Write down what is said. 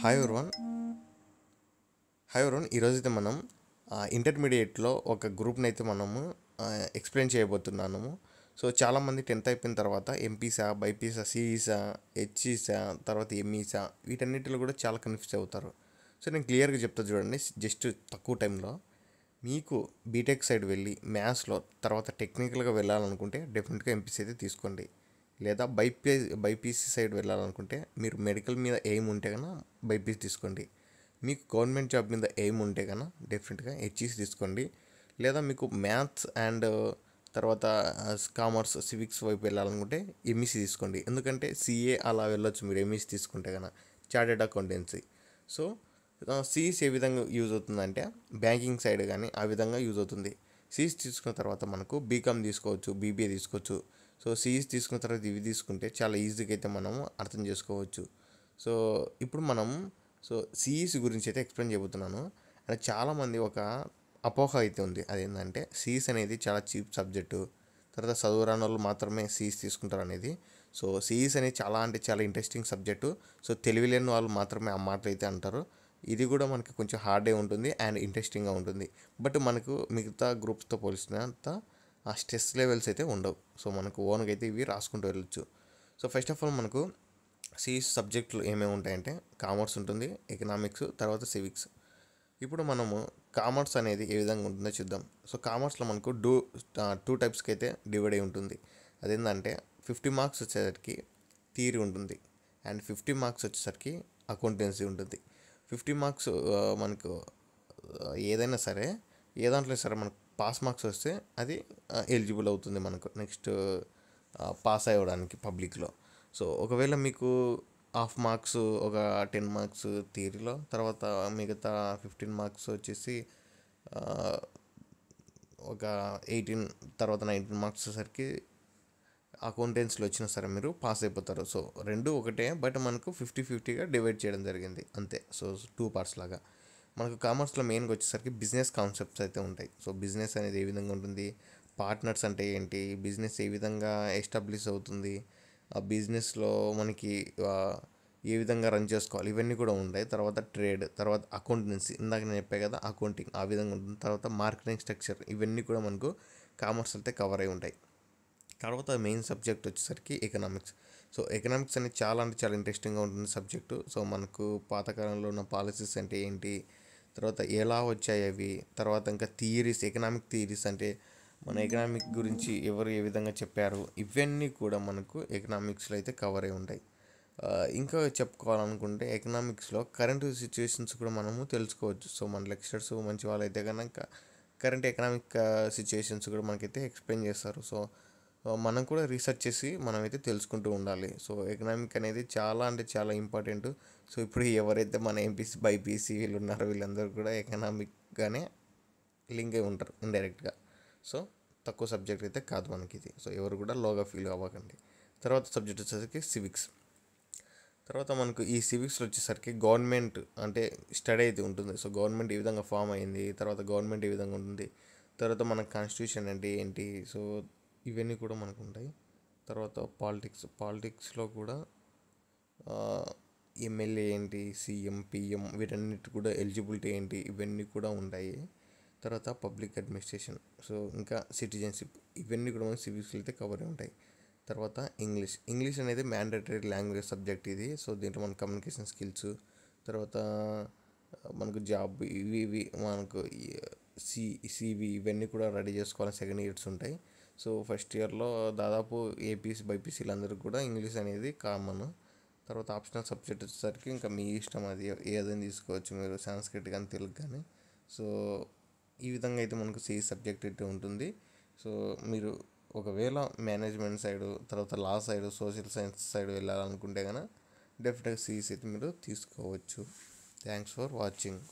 Hi everyone ఈరోజైతే మనం ఇంటర్మీడియట్లో ఒక గ్రూప్ని అయితే మనము ఎక్స్ప్లెయిన్ చేయబోతున్నాము. సో చాలామంది 10th అయిపోయిన తర్వాత ఎంపీసా, బైపీసా, సిఈసా, హెచ్ఈసా, తర్వాత ఎంఈసా వీటన్నిటిలో కూడా చాలా కన్ఫ్యూజ్ అవుతారు. సో నేను క్లియర్గా చెప్తా చూడండి, జస్ట్ తక్కువ టైంలో. మీకు బీటెక్ సైడ్ వెళ్ళి మ్యాథ్స్లో తర్వాత టెక్నికల్గా వెళ్ళాలనుకుంటే డెఫినెట్గా ఎంపీసీ అయితే తీసుకోండి. లేదా బైపీసీ సైడ్ వెళ్ళాలనుకుంటే మీరు మెడికల్ మీద ఎయిమ్ ఉంటే కన్నా బైపీసీ తీసుకోండి. మీకు గవర్నమెంట్ జాబ్ మీద ఎయిమ్ ఉంటే కన్నా డెఫినెట్గా హెచ్ఈసీ తీసుకోండి. లేదా మీకు మ్యాథ్స్ అండ్ తర్వాత కామర్స్, సివిక్స్ వైపు వెళ్ళాలనుకుంటే ఎంఈసీ తీసుకోండి. ఎందుకంటే సిఏ అలా వెళ్ళొచ్చు మీరు ఎంఈసీ తీసుకుంటే కన్నా, చార్టెడ్ అకౌంటెన్సీ. సో సిఈసీ ఏ విధంగా యూజ్ అవుతుందంటే బ్యాంకింగ్ సైడ్ కానీ ఆ విధంగా యూజ్ అవుతుంది. సిఈసీ తీసుకున్న తర్వాత మనకు బీకామ్ తీసుకోవచ్చు, బీబీఏ తీసుకోవచ్చు. సో సిఈసీ తీసుకున్న తర్వాత ఇవి తీసుకుంటే చాలా ఈజీగా అయితే మనము అర్థం చేసుకోవచ్చు. సో ఇప్పుడు మనం సిఈసీ గురించి అయితే ఎక్స్ప్లెయిన్ చేయబోతున్నాను. అంటే చాలామంది ఒక అపోహ అయితే ఉంది, అదేంటంటే సిఈసీ అనేది చాలా చీప్ సబ్జెక్టు, తర్వాత చదువురాని వాళ్ళు మాత్రమే సిఈసీ తీసుకుంటారు అనేది. సో సిఈసీ అనేది చాలా అంటే చాలా ఇంట్రెస్టింగ్ సబ్జెక్టు. సో తెలివి లేని వాళ్ళు మాత్రమే ఆ మాటలు అయితే అంటారు. ఇది కూడా మనకి కొంచెం హార్డే ఉంటుంది అండ్ ఇంట్రెస్టింగ్గా ఉంటుంది. బట్ మనకు మిగతా గ్రూప్స్తో పోల్చినంత ఆ స్ట్రెస్ లెవెల్స్ అయితే ఉండవు. సో మనకు ఓన్గా అయితే ఇవి రాసుకుంటూ వెళ్ళొచ్చు. సో ఫస్ట్ ఆఫ్ ఆల్ మనకు సిఈసీ సబ్జెక్టులు ఏమేమి ఉంటాయంటే కామర్స్ ఉంటుంది, ఎకనామిక్స్, తర్వాత సివిక్స్. ఇప్పుడు మనము కామర్స్ అనేది ఏ విధంగా ఉంటుందో చూద్దాం. సో కామర్స్లో మనకు టూ టైప్స్కి అయితే డివైడ్ అయి ఉంటుంది. అదేంటంటే 50 మార్క్స్ వచ్చేసరికి థియరీ ఉంటుంది అండ్ 50 మార్క్స్ వచ్చేసరికి అకౌంటెన్సీ ఉంటుంది. 50 మార్క్స్ మనకు ఏదైనా సరే, ఏ దాంట్లో సరే మనకు పాస్ మార్క్స్ వస్తే అది ఎలిజిబుల్ అవుతుంది మనకు నెక్స్ట్ పాస్ అవ్వడానికి పబ్లిక్లో. సో ఒకవేళ మీకు హాఫ్ మార్క్స్, ఒక 10 మార్క్స్ థియరీలో, తర్వాత మిగతా 15 మార్క్స్ వచ్చేసి ఒక 18 తర్వాత 19 మార్క్స్ వచ్చేసరికి అకౌంటెన్సీలో వచ్చినా సరే మీరు పాస్ అయిపోతారు. సో రెండు ఒకటే, బట్ మనకు 50-50గా డివైడ్ చేయడం జరిగింది అంతే. సో 2 పార్ట్స్ లాగా. మనకు కామర్స్లో మెయిన్గా వచ్చేసరికి బిజినెస్ కాన్సెప్ట్స్ అయితే ఉంటాయి. సో బిజినెస్ అనేది ఏ విధంగా ఉంటుంది, పార్ట్నర్స్ అంటే ఏంటి, బిజినెస్ ఏ విధంగా ఎస్టాబ్లిష్ అవుతుంది, ఆ బిజినెస్లో మనకి ఏ విధంగా రన్ చేసుకోవాలి, ఇవన్నీ కూడా ఉంటాయి. తర్వాత ట్రేడ్, తర్వాత అకౌంటెన్సీ, ఇందాక నేను చెప్పాను కదా అకౌంటింగ్, ఆ విధంగా ఉంటుంది. తర్వాత మార్కెటింగ్ స్ట్రక్చర్, ఇవన్నీ కూడా మనకు కామర్స్ అయితే కవర్ అయి ఉంటాయి. తర్వాత మెయిన్ సబ్జెక్ట్ వచ్చేసరికి ఎకనామిక్స్. సో ఎకనామిక్స్ అనేది చాలా అంటే చాలా ఇంట్రెస్టింగ్గా ఉంటుంది సబ్జెక్టు. సో మనకు పాతకాలంలో ఉన్న పాలసీస్ అంటే ఏంటి, తర్వాత ఎలా వచ్చాయి అవి, తర్వాత ఇంకా థియరీస్, ఎకనామిక్ థియరీస్ అంటే మన ఎకనామిక్ గురించి ఎవరు ఏ విధంగా చెప్పారు, ఇవన్నీ కూడా మనకు ఎకనామిక్స్లో అయితే కవర్ అయి ఉంటాయి. ఇంకా చెప్పుకోవాలనుకుంటే ఎకనామిక్స్లో కరెంట్ సిచ్యువేషన్స్ కూడా మనము తెలుసుకోవచ్చు. సో మన లెక్చరర్స్ మంచి వాళ్ళైతే కనుక కరెంట్ ఎకనామిక్ సిచ్యువేషన్స్ కూడా మనకైతే ఎక్స్ప్లెయిన్ చేస్తారు. సో మనం కూడా రీసెర్చ్ చేసి మనమైతే తెలుసుకుంటూ ఉండాలి. సో ఎకనామిక్ అనేది చాలా అంటే చాలా ఇంపార్టెంట్. సో ఇప్పుడు ఎవరైతే మన ఎంపీసీ, బైపీసీ వీళ్ళు ఉన్నారో వీళ్ళందరూ కూడా ఎకనామిక్గానే లింక్ అయి ఉంటారు ఇండైరెక్ట్గా. సో తక్కువ సబ్జెక్ట్ అయితే కాదు మనకి ఇది. సో ఎవరు కూడా లోగా ఫీల్ అవ్వకండి. తర్వాత సబ్జెక్ట్ వచ్చేసరికి సివిక్స్. తర్వాత మనకు ఈ సివిక్స్లో వచ్చేసరికి గవర్నమెంట్ అంటే స్టడీ అయితే ఉంటుంది. సో గవర్నమెంట్ ఏ విధంగా ఫామ్ అయింది, తర్వాత గవర్నమెంట్ ఏ విధంగా ఉంటుంది, తర్వాత మన కాన్స్టిట్యూషన్ అంటే ఏంటి, సో ఇవన్నీ కూడా మనకు ఉంటాయి. తర్వాత పాలిటిక్స్లో కూడా ఎమ్మెల్యే ఏంటి, సీఎం, పిఎం వీటన్నిటి కూడా ఎలిజిబిలిటీ ఏంటి, ఇవన్నీ కూడా ఉంటాయి. తర్వాత పబ్లిక్ అడ్మినిస్ట్రేషన్, సో ఇంకా సిటిజన్షిప్, ఇవన్నీ కూడా మనకి సివిక్స్లో అయితే కవర్ అయి ఉంటాయి. తర్వాత ఇంగ్లీష్ అనేది మ్యాండేటరీ లాంగ్వేజ్ సబ్జెక్ట్ ఇది. సో దీంట్లో మన కమ్యూనికేషన్ స్కిల్స్, తర్వాత మనకు జాబ్, ఇవి మనకు సివి ఇవన్నీ కూడా రెడీ చేసుకోవాలని సెకండ్ ఇయర్స్ ఉంటాయి. సో ఫస్ట్ ఇయర్లో దాదాపు ఏపీసీ, బైపీసీలు అందరికీ కూడా ఇంగ్లీష్ అనేది కామన్. తర్వాత ఆప్షనల్ సబ్జెక్ట్ వచ్చేసరికి ఇంకా మీ ఇష్టం, అది ఏదైనా తీసుకోవచ్చు మీరు, సాంస్క్రిట్ కానీ తెలుగు కానీ. సో ఈ విధంగా అయితే మనకు సిఈ సబ్జెక్ట్ అయితే ఉంటుంది. సో మీరు ఒకవేళ మేనేజ్మెంట్ సైడు, తర్వాత లా సైడు, సోషల్ సైన్స్ సైడ్ వెళ్ళాలనుకుంటే కనుక డెఫినెట్గా సిఈసి అయితే మీరు తీసుకోవచ్చు. Thanks for watching.